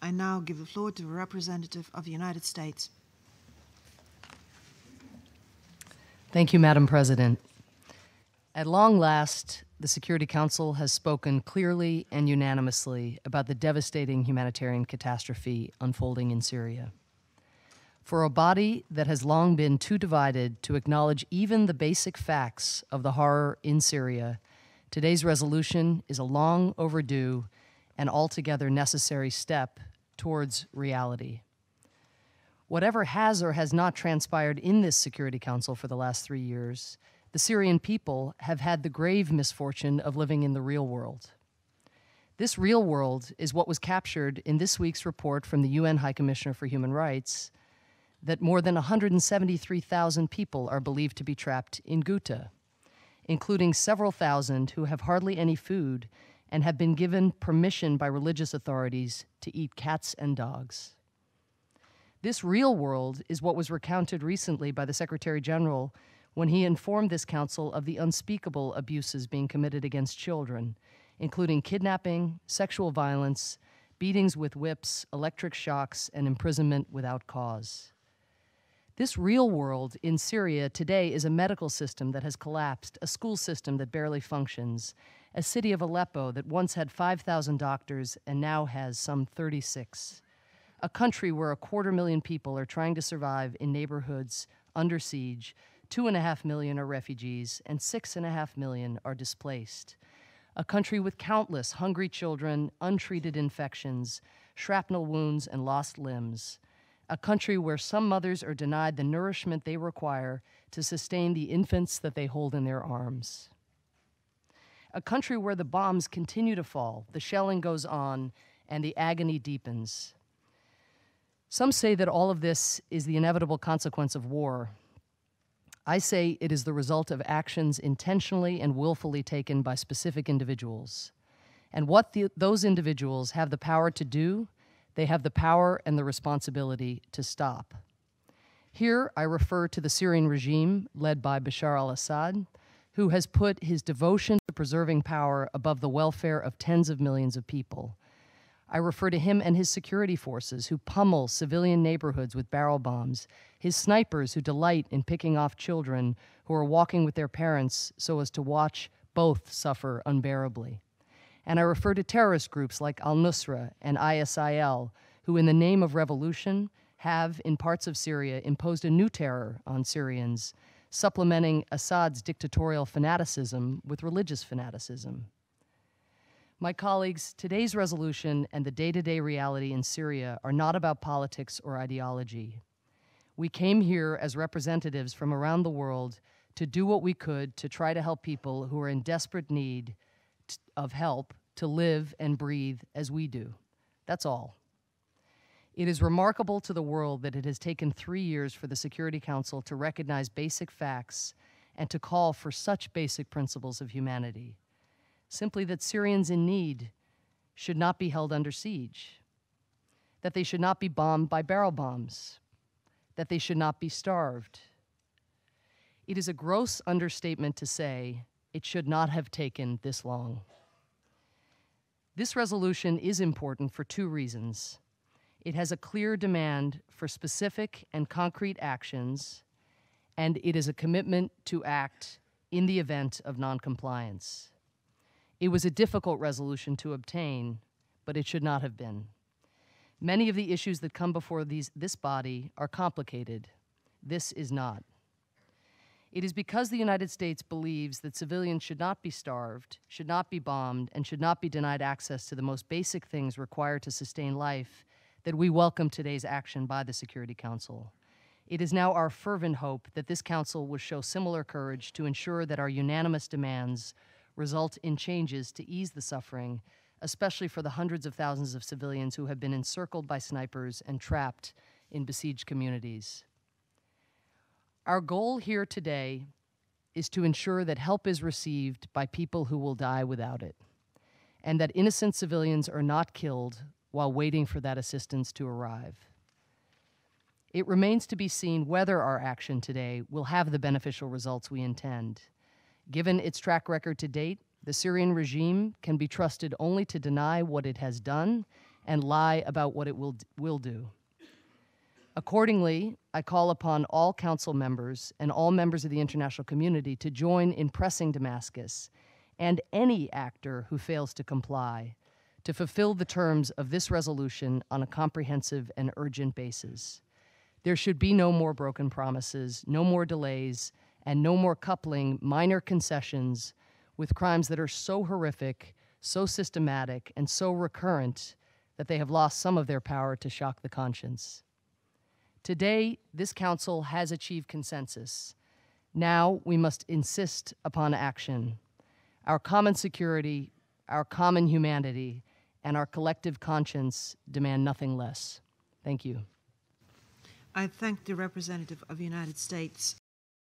I now give the floor to a representative of the United States. Thank you, Madam President. At long last, the Security Council has spoken clearly and unanimously about the devastating humanitarian catastrophe unfolding in Syria. For a body that has long been too divided to acknowledge even the basic facts of the horror in Syria, today's resolution is a long overdue and altogether necessary step towards reality. Whatever has or has not transpired in this Security Council for the last 3 years, the Syrian people have had the grave misfortune of living in the real world. This real world is what was captured in this week's report from the UN High Commissioner for Human Rights, that more than 173,000 people are believed to be trapped in Ghouta, including several thousand who have hardly any food and have been given permission by religious authorities to eat cats and dogs. This real world is what was recounted recently by the Secretary General when he informed this council of the unspeakable abuses being committed against children, including kidnapping, sexual violence, beatings with whips, electric shocks, and imprisonment without cause. This real world in Syria today is a medical system that has collapsed, a school system that barely functions, a city of Aleppo that once had 5,000 doctors and now has some 36, a country where 250,000 people are trying to survive in neighborhoods under siege, 2.5 million are refugees, and 6.5 million are displaced, a country with countless hungry children, untreated infections, shrapnel wounds, and lost limbs, a country where some mothers are denied the nourishment they require to sustain the infants that they hold in their arms. A country where the bombs continue to fall, the shelling goes on, and the agony deepens. Some say that all of this is the inevitable consequence of war. I say it is the result of actions intentionally and willfully taken by specific individuals. And what those individuals have the power to do, they have the power and the responsibility to stop. Here I refer to the Syrian regime led by Bashar al-Assad, who has put his devotion to preserving power above the welfare of tens of millions of people. I refer to him and his security forces who pummel civilian neighborhoods with barrel bombs, his snipers who delight in picking off children who are walking with their parents so as to watch both suffer unbearably. And I refer to terrorist groups like al-Nusra and ISIL, who in the name of revolution have, in parts of Syria, imposed a new terror on Syrians, supplementing Assad's dictatorial fanaticism with religious fanaticism. My colleagues, today's resolution and the day-to-day reality in Syria are not about politics or ideology. We came here as representatives from around the world to do what we could to try to help people who are in desperate need of help to live and breathe as we do. That's all. It is remarkable to the world that it has taken 3 years for the Security Council to recognize basic facts and to call for such basic principles of humanity. Simply that Syrians in need should not be held under siege, that they should not be bombed by barrel bombs, that they should not be starved. It is a gross understatement to say it should not have taken this long. This resolution is important for 2 reasons. It has a clear demand for specific and concrete actions, and it is a commitment to act in the event of noncompliance. It was a difficult resolution to obtain, but it should not have been. Many of the issues that come before this body are complicated. This is not. It is because the United States believes that civilians should not be starved, should not be bombed, and should not be denied access to the most basic things required to sustain life that we welcome today's action by the Security Council. It is now our fervent hope that this Council will show similar courage to ensure that our unanimous demands result in changes to ease the suffering, especially for the hundreds of thousands of civilians who have been encircled by snipers and trapped in besieged communities. Our goal here today is to ensure that help is received by people who will die without it, and that innocent civilians are not killed while waiting for that assistance to arrive. It remains to be seen whether our action today will have the beneficial results we intend. Given its track record to date, the Syrian regime can be trusted only to deny what it has done and lie about what it will do. Accordingly, I call upon all council members and all members of the international community to join in pressing Damascus and any actor who fails to comply to fulfill the terms of this resolution on a comprehensive and urgent basis. There should be no more broken promises, no more delays, and no more coupling minor concessions with crimes that are so horrific, so systematic, and so recurrent that they have lost some of their power to shock the conscience. Today, this council has achieved consensus. Now we must insist upon action. Our common security, our common humanity, and our collective conscience demand nothing less. Thank you. I thank the representative of the United States